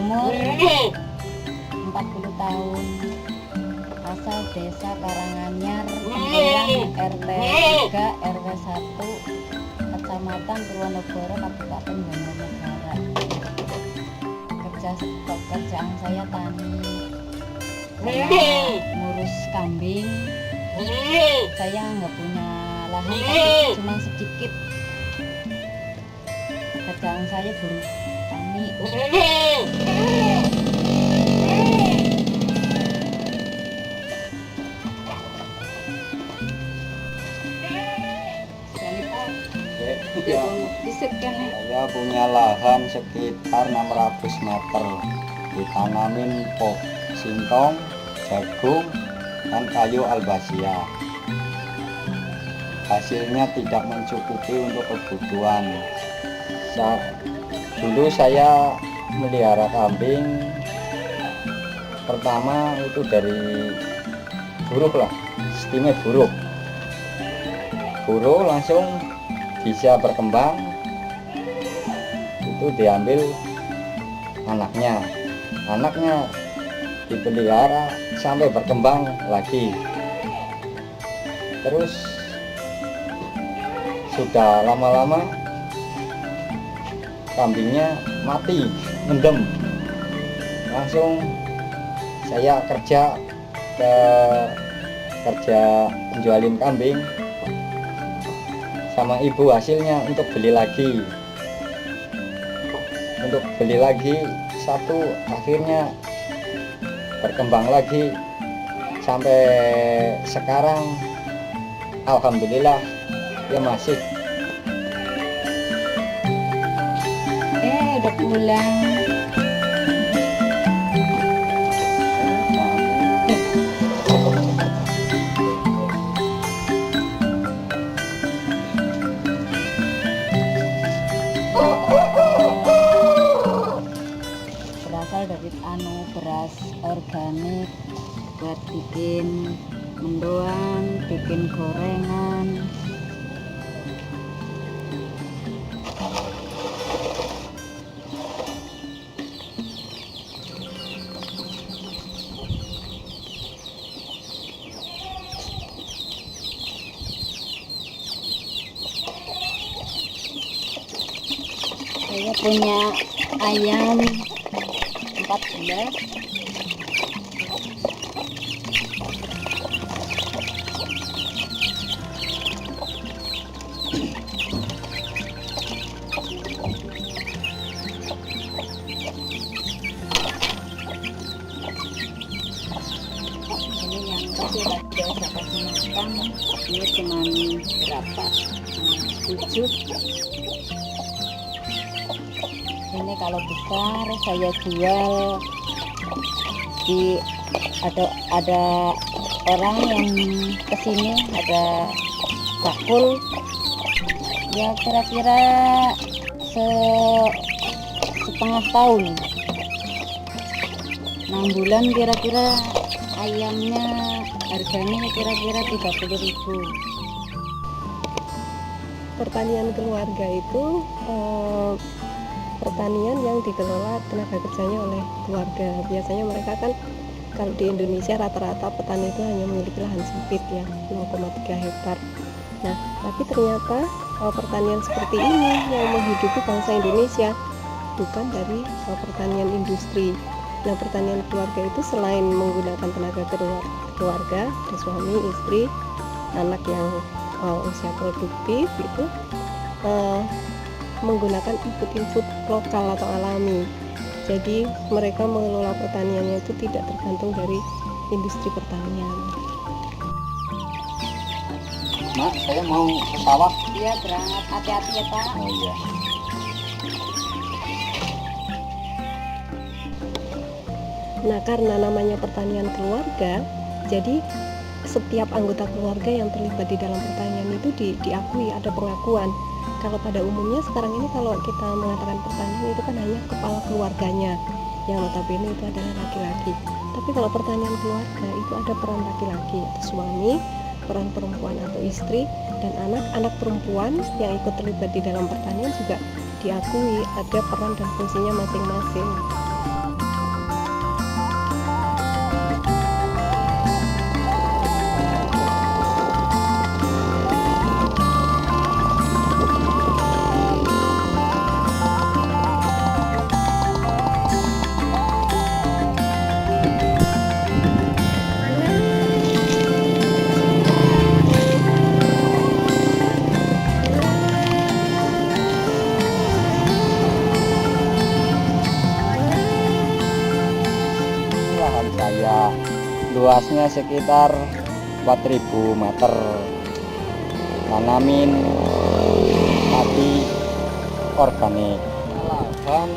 umur 40 tahun, asal desa Karanganyar, Tempuran, RT 3 RW 1, Kecamatan Purwonegoro, Kabupaten Banjarnegara. Pekerjaan saya tani. Saya ngurus kambing. Saya nggak punya lahan, tapi cuma sedikit. Pekerjaan saya buruh tani. Saya punya lahan sekitar 600 meter, ditanamin singkong, jagung, dan kayu albasia. Hasilnya tidak mencukupi untuk kebutuhan. Dulu saya melihara kambing, pertama itu dari buruk lah, sistemnya buruk langsung bisa berkembang, itu diambil anaknya dipelihara sampai berkembang lagi, terus sudah lama-lama kambingnya mati, mendem. Langsung saya kerja menjualin kambing sama ibu, hasilnya untuk beli lagi satu, akhirnya berkembang lagi sampai sekarang. Alhamdulillah ya masih. Udah pulang. Berasal dari beras organik buat bikin mendoan, bikin gorengan. Saya punya ayam 14. Ini yang tadi biasa kasih makan, ini cuma berapa? 7. Ini kalau besar saya jual ada orang yang kesini, ada bakul ya kira-kira setengah tahun, 6 bulan kira-kira ayamnya harganya kira-kira 30.000. Pertanian keluarga itu pertanian yang dikelola tenaga kerjanya oleh keluarga. Biasanya mereka kan kalau di Indonesia rata-rata petani itu hanya memiliki lahan sempit ya, 0,3 hektar. Nah, tapi ternyata pertanian seperti ini yang menghidupi bangsa Indonesia, bukan dari pertanian industri. Nah, pertanian keluarga itu selain menggunakan tenaga keluarga, suami, istri, anak yang usia produktif itu menggunakan input lokal atau alami. Jadi mereka mengelola pertaniannya itu tidak tergantung dari industri pertanian. Mak, saya mau ke sawah. Iya, berangkat, hati-hati ya Pak. Oh iya. Nah, karena namanya pertanian keluarga, jadi setiap anggota keluarga yang terlibat di dalam pertanian itu diakui, ada pengakuan. Kalau pada umumnya sekarang ini kalau kita mengatakan pertanian itu kan hanya kepala keluarganya yang notabene itu adalah laki-laki. Tapi kalau pertanian keluarga itu ada peran laki-laki atau suami, peran perempuan atau istri, dan anak-anak perempuan yang ikut terlibat di dalam pertanian juga diakui ada peran dan fungsinya masing-masing. luasnya sekitar 4.000 meter. Tanamin padi organik. Lahan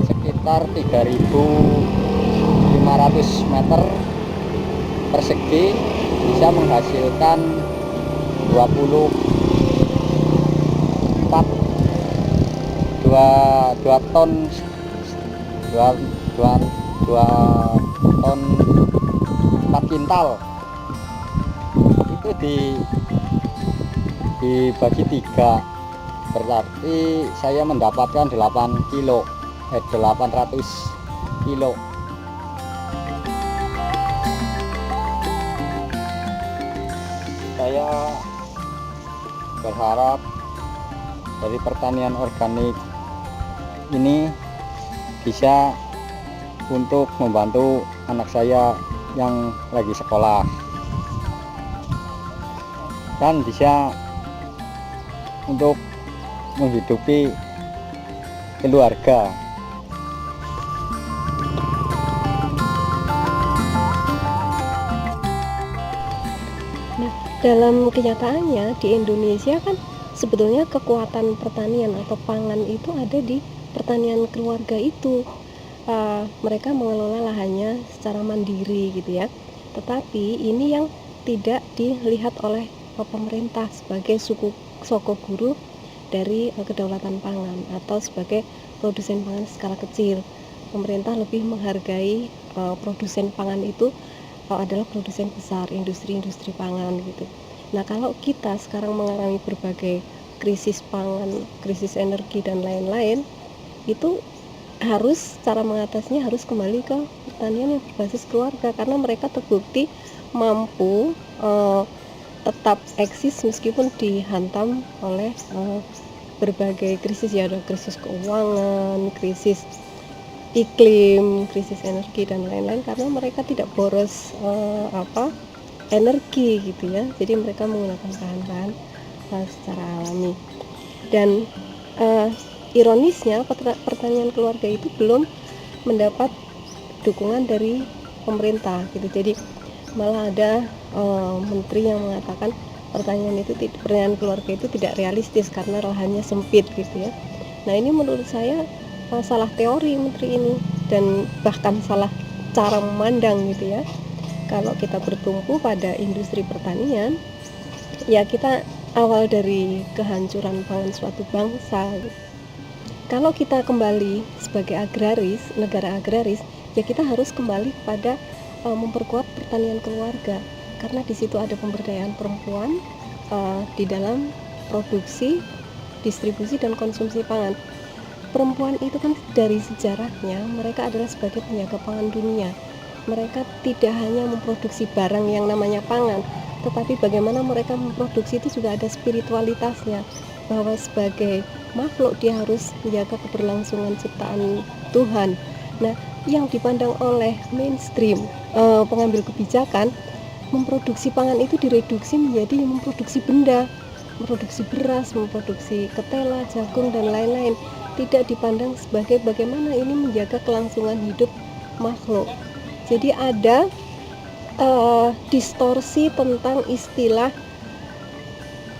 sekitar 3.500 meter persegi, bisa menghasilkan 24 ton 4 kintal. Itu dibagi 3, berarti saya mendapatkan 800 kilo. Saya berharap dari pertanian organik ini bisa untuk membantu anak saya yang lagi sekolah, dan bisa untuk menghidupi keluarga. Nah, dalam kenyataannya di Indonesia kan sebetulnya kekuatan pertanian atau pangan itu ada di pertanian keluarga itu. Mereka mengelola lahannya secara mandiri gitu ya. Tetapi ini yang tidak dilihat oleh pemerintah sebagai soko guru dari kedaulatan pangan atau sebagai produsen pangan skala kecil. Pemerintah lebih menghargai produsen pangan itu adalah produsen besar, industri-industri pangan gitu. Nah, kalau kita sekarang mengalami berbagai krisis pangan, krisis energi dan lain-lain, itu harus cara mengatasinya harus kembali ke pertanian yang berbasis keluarga, karena mereka terbukti mampu tetap eksis meskipun dihantam oleh berbagai krisis ya, ada krisis keuangan, krisis iklim, krisis energi dan lain-lain, karena mereka tidak boros energi gitu ya. Jadi mereka menggunakan bahan-bahan secara alami. Dan ironisnya pertanian keluarga itu belum mendapat dukungan dari pemerintah gitu. Jadi malah ada menteri yang mengatakan pertanian keluarga itu tidak realistis karena lahannya sempit gitu ya. Nah, ini menurut saya salah teori menteri ini, dan bahkan salah cara memandang gitu ya. Kalau kita bertumpu pada industri pertanian, ya kita awal dari kehancuran pangan suatu bangsa gitu. Kalau kita kembali sebagai agraris, negara agraris, ya kita harus kembali pada memperkuat pertanian keluarga, karena di situ ada pemberdayaan perempuan di dalam produksi, distribusi dan konsumsi pangan. Perempuan itu kan dari sejarahnya mereka adalah sebagai penjaga pangan dunia. Mereka tidak hanya memproduksi barang yang namanya pangan, tetapi bagaimana mereka memproduksi itu juga ada spiritualitasnya, bahwa sebagai makhluk dia harus menjaga keberlangsungan ciptaan Tuhan. Nah, yang dipandang oleh mainstream pengambil kebijakan, memproduksi pangan itu direduksi menjadi memproduksi benda, memproduksi beras, memproduksi ketela, jagung dan lain-lain. Tidak dipandang sebagai bagaimana ini menjaga kelangsungan hidup makhluk. Jadi ada distorsi tentang istilah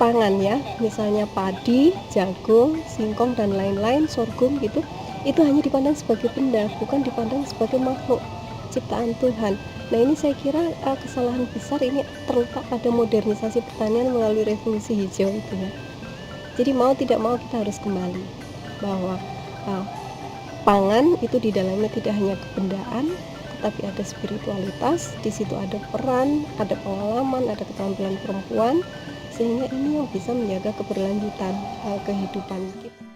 pangan ya, misalnya padi, jagung, singkong dan lain-lain, sorghum gitu, itu hanya dipandang sebagai benda, bukan dipandang sebagai makhluk ciptaan Tuhan. Nah, ini saya kira kesalahan besar ini terletak pada modernisasi pertanian melalui revolusi hijau itu ya. Jadi mau tidak mau kita harus kembali bahwa pangan itu di dalamnya tidak hanya kebendaan, tetapi ada spiritualitas, di situ ada peran, ada pengalaman, ada keterampilan perempuan, sehingga ini yang bisa menjaga keberlanjutan kehidupan kita.